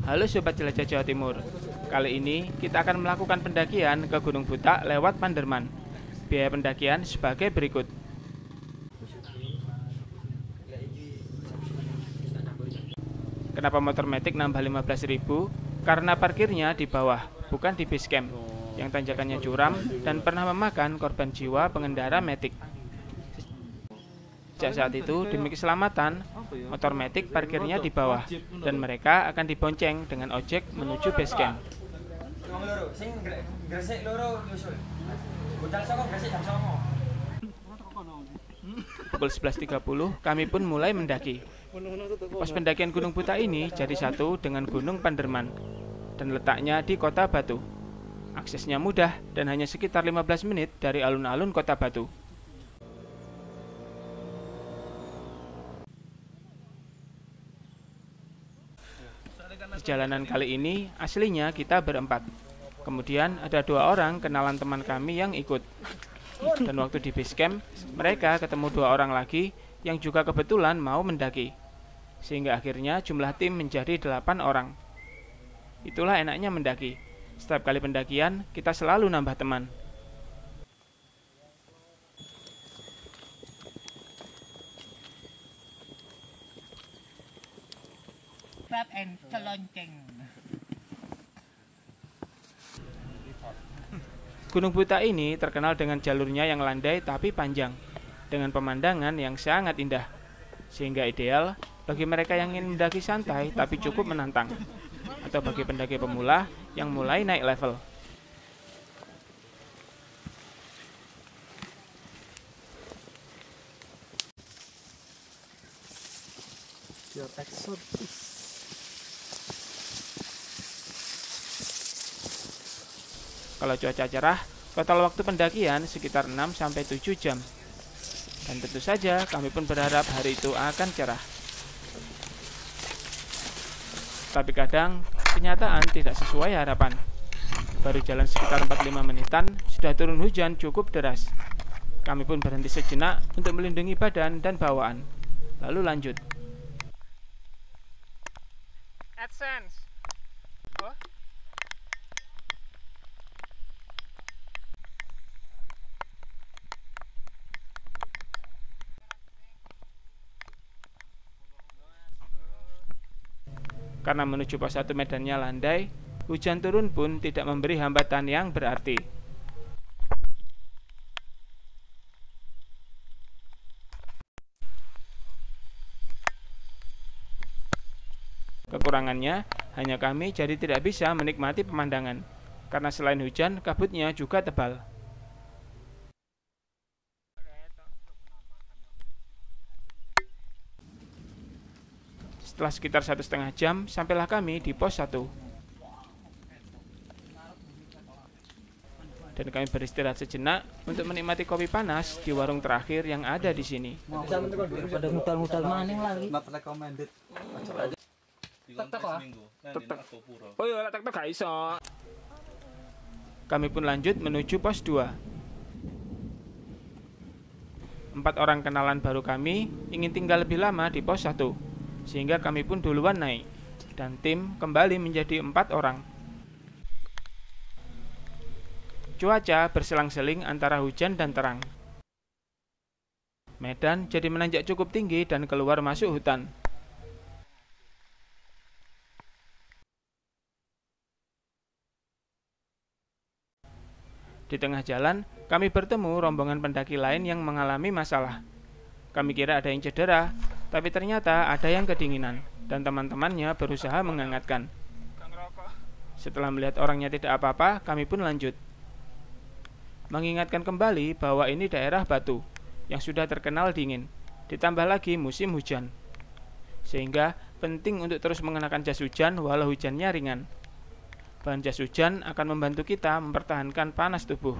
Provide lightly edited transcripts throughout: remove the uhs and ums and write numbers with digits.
Halo Sobat Jelajah Jawa Timur. Kali ini kita akan melakukan pendakian ke Gunung Butak lewat Panderman. Biaya pendakian sebagai berikut. Kenapa motor Matic nambah 15.000? Karena parkirnya di bawah, bukan di base camp, yang tanjakannya curam dan pernah memakan korban jiwa pengendara Matic. Sejak saat itu, demi keselamatan, motor Matic parkirnya di bawah dan mereka akan dibonceng dengan ojek menuju base camp. Pukul 11.30, kami pun mulai mendaki. Pos pendakian Gunung Butak ini jadi satu dengan Gunung Panderman dan letaknya di Kota Batu. Aksesnya mudah dan hanya sekitar 15 menit dari alun-alun Kota Batu. Perjalanan kali ini aslinya kita berempat. Kemudian ada 2 orang kenalan teman kami yang ikut. Dan waktu di base camp, mereka ketemu 2 orang lagi yang juga kebetulan mau mendaki. Sehingga akhirnya jumlah tim menjadi 8 orang. Itulah enaknya mendaki. Setiap kali pendakian, kita selalu nambah teman. Gunung Butak ini terkenal dengan jalurnya yang landai tapi panjang, dengan pemandangan yang sangat indah, sehingga ideal bagi mereka yang ingin mendaki santai tapi cukup menantang, atau bagi pendaki pemula yang mulai naik level. Kalau cuaca cerah, total waktu pendakian sekitar 6-7 jam. Dan tentu saja kami pun berharap hari itu akan cerah. Tapi kadang kenyataan tidak sesuai harapan. Baru jalan sekitar 45 menitan, sudah turun hujan cukup deras. Kami pun berhenti sejenak untuk melindungi badan dan bawaan. Lalu lanjut. AdSense. Oh. Karena menuju pos 1 medannya landai, hujan turun pun tidak memberi hambatan yang berarti. Kekurangannya, hanya kami jadi tidak bisa menikmati pemandangan, karena selain hujan, kabutnya juga tebal. Setelah sekitar 1,5 jam, sampailah kami di pos 1. Dan kami beristirahat sejenak untuk menikmati kopi panas di warung terakhir yang ada di sini. Pada mutal-mutal maning lagi. Oh iya, tak gak iso. Kami pun lanjut menuju pos 2. 4 orang kenalan baru kami ingin tinggal lebih lama di pos 1. Sehingga kami pun duluan naik, dan tim kembali menjadi 4 orang. Cuaca berselang-seling antara hujan dan terang. Medan jadi menanjak cukup tinggi dan keluar masuk hutan. Di tengah jalan, kami bertemu rombongan pendaki lain yang mengalami masalah. Kami kira ada yang cedera, tapi ternyata ada yang kedinginan, dan teman-temannya berusaha menghangatkan. Setelah melihat orangnya tidak apa-apa, kami pun lanjut. Mengingatkan kembali bahwa ini daerah Batu, yang sudah terkenal dingin, ditambah lagi musim hujan. Sehingga penting untuk terus mengenakan jas hujan walau hujannya ringan. Bahan jas hujan akan membantu kita mempertahankan panas tubuh.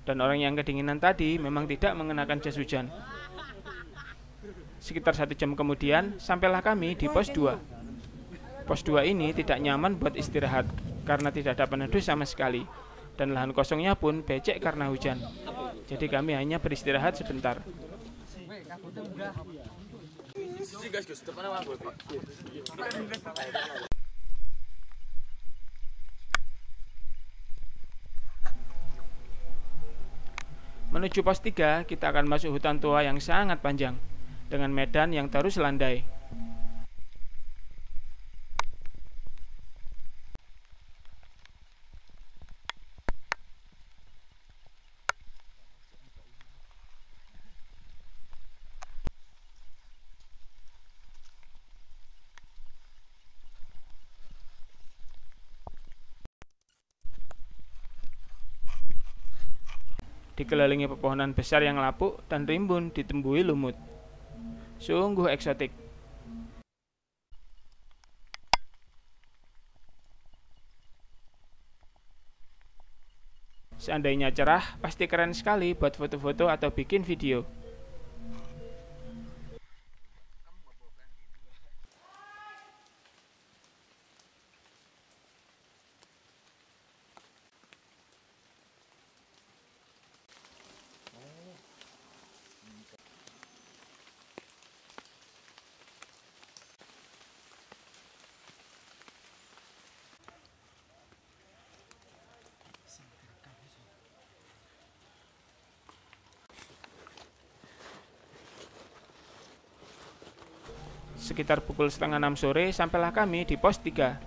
Dan orang yang kedinginan tadi memang tidak mengenakan jas hujan. Sekitar 1 jam kemudian, sampailah kami di pos 2. Pos 2 ini tidak nyaman buat istirahat, karena tidak ada peneduh sama sekali. Dan lahan kosongnya pun becek karena hujan. Jadi kami hanya beristirahat sebentar. Menuju pos 3, kita akan masuk hutan tua yang sangat panjang, dengan medan yang terus landai. Dikelilingi pepohonan besar yang lapuk dan rimbun ditembui lumut. Sungguh eksotik. Seandainya cerah, pasti keren sekali buat foto-foto atau bikin video. Sekitar pukul setengah 6 sore sampailah kami di pos 3.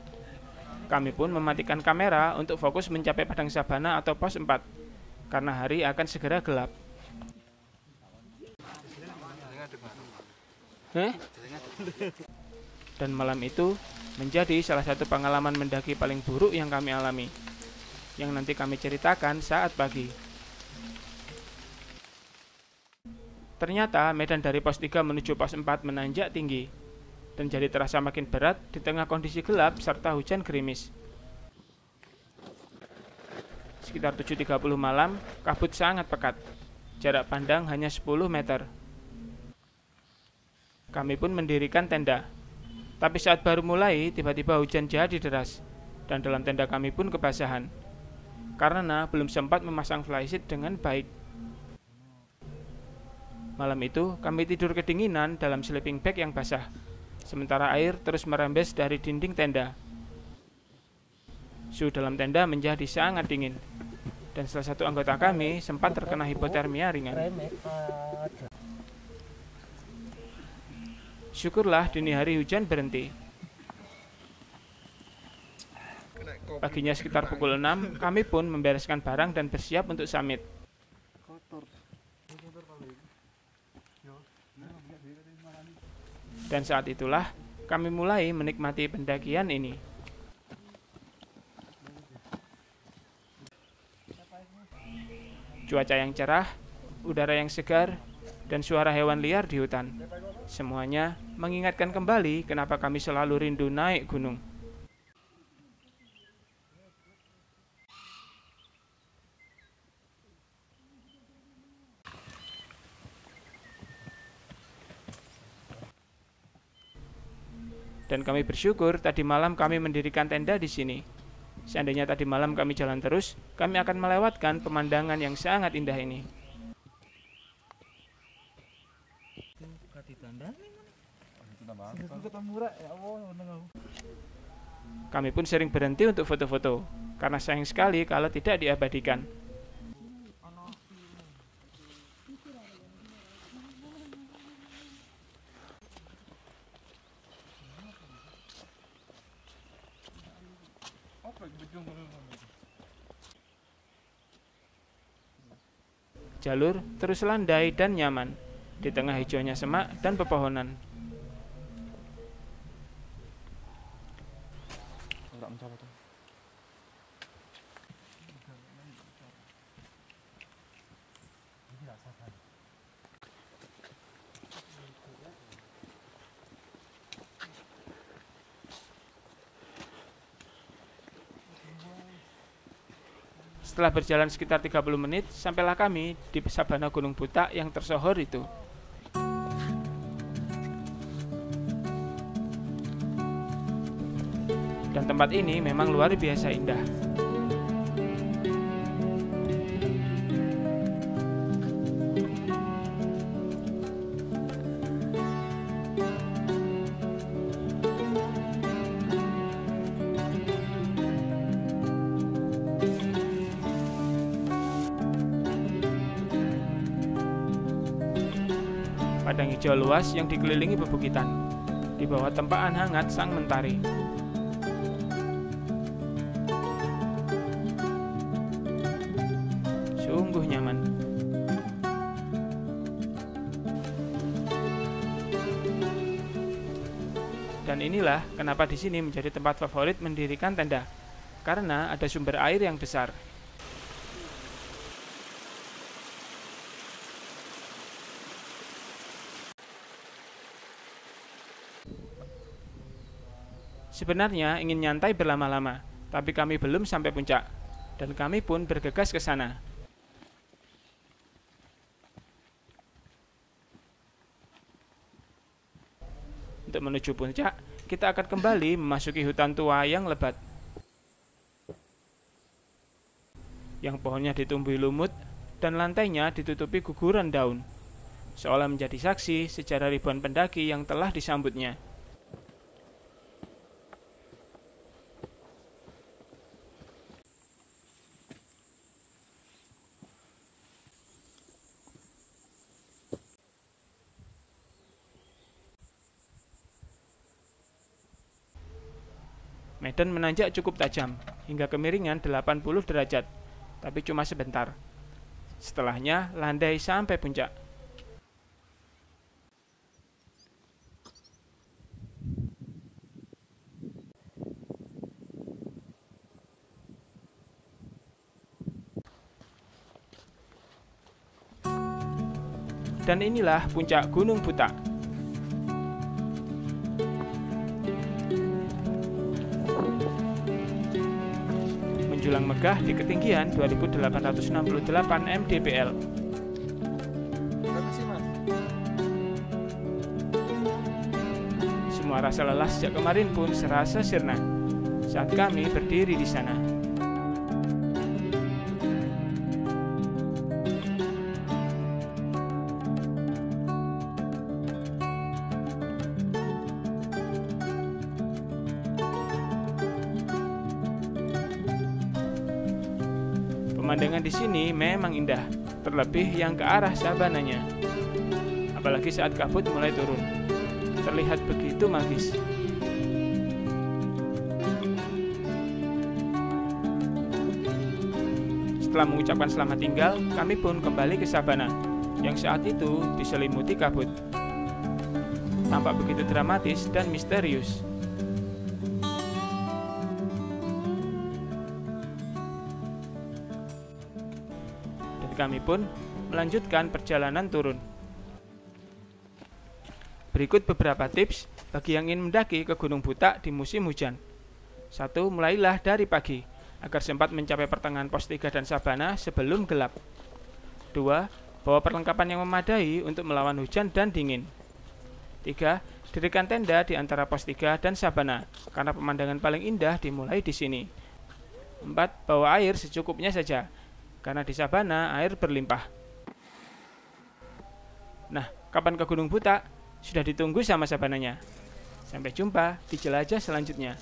Kami pun mematikan kamera untuk fokus mencapai padang sabana atau pos 4, karena hari akan segera gelap. Dan malam itu menjadi salah satu pengalaman mendaki paling buruk yang kami alami, yang nanti kami ceritakan saat pagi. Ternyata medan dari pos 3 menuju pos 4 menanjak tinggi dan jadi terasa makin berat di tengah kondisi gelap serta hujan gerimis. Sekitar 7.30 malam, kabut sangat pekat. Jarak pandang hanya 10 meter. Kami pun mendirikan tenda. Tapi saat baru mulai, tiba-tiba hujan jadi deras, dan dalam tenda kami pun kebasahan, karena belum sempat memasang flysheet dengan baik. Malam itu, kami tidur kedinginan dalam sleeping bag yang basah, sementara air terus merembes dari dinding tenda. Suhu dalam tenda menjadi sangat dingin, dan salah satu anggota kami sempat terkena hipotermia ringan. Syukurlah dini hari hujan berhenti. Paginya sekitar pukul 6, kami pun membereskan barang dan bersiap untuk summit. Dan saat itulah kami mulai menikmati pendakian ini. Cuaca yang cerah, udara yang segar, dan suara hewan liar di hutan. Semuanya mengingatkan kembali kenapa kami selalu rindu naik gunung. Dan kami bersyukur tadi malam kami mendirikan tenda di sini. Seandainya tadi malam kami jalan terus, kami akan melewatkan pemandangan yang sangat indah ini. Kami pun sering berhenti untuk foto-foto, karena sayang sekali kalau tidak diabadikan. Jalur terus landai dan nyaman di tengah hijaunya semak dan pepohonan. Setelah berjalan sekitar 30 menit, sampailah kami di sabana Gunung Butak yang tersohor itu. Dan tempat ini memang luar biasa indah. Padang hijau luas yang dikelilingi bebukitan, di bawah tempaan hangat sang mentari. Sungguh nyaman. Dan inilah kenapa di sini menjadi tempat favorit mendirikan tenda, karena ada sumber air yang besar. Sebenarnya ingin nyantai berlama-lama, tapi kami belum sampai puncak, dan kami pun bergegas ke sana. Untuk menuju puncak, kita akan kembali memasuki hutan tua yang lebat, yang pohonnya ditumbuhi lumut dan lantainya ditutupi guguran daun, seolah menjadi saksi sejarah ribuan pendaki yang telah disambutnya. Medan menanjak cukup tajam, hingga kemiringan 80 derajat, tapi cuma sebentar. Setelahnya, landai sampai puncak. Dan inilah puncak Gunung Butak. Menjulang megah di ketinggian 2868 mdpl. Semua rasa lelah sejak kemarin pun serasa sirna saat kami berdiri di sana. Pemandangan di sini memang indah, terlebih yang ke arah sabananya. Apalagi saat kabut mulai turun, terlihat begitu magis. Setelah mengucapkan selamat tinggal, kami pun kembali ke sabana, yang saat itu diselimuti kabut. Tampak begitu dramatis dan misterius. Kami pun melanjutkan perjalanan turun. Berikut beberapa tips bagi yang ingin mendaki ke Gunung Butak di musim hujan. 1. Mulailah dari pagi, agar sempat mencapai pertengahan pos 3 dan sabana sebelum gelap. 2. Bawa perlengkapan yang memadai untuk melawan hujan dan dingin. 3. Dirikan tenda di antara pos 3 dan sabana, karena pemandangan paling indah dimulai di sini. 4. Bawa air secukupnya saja, karena di sabana air berlimpah. Nah, kapan ke Gunung Butak? Sudah ditunggu sama sabananya. Sampai jumpa di jelajah selanjutnya.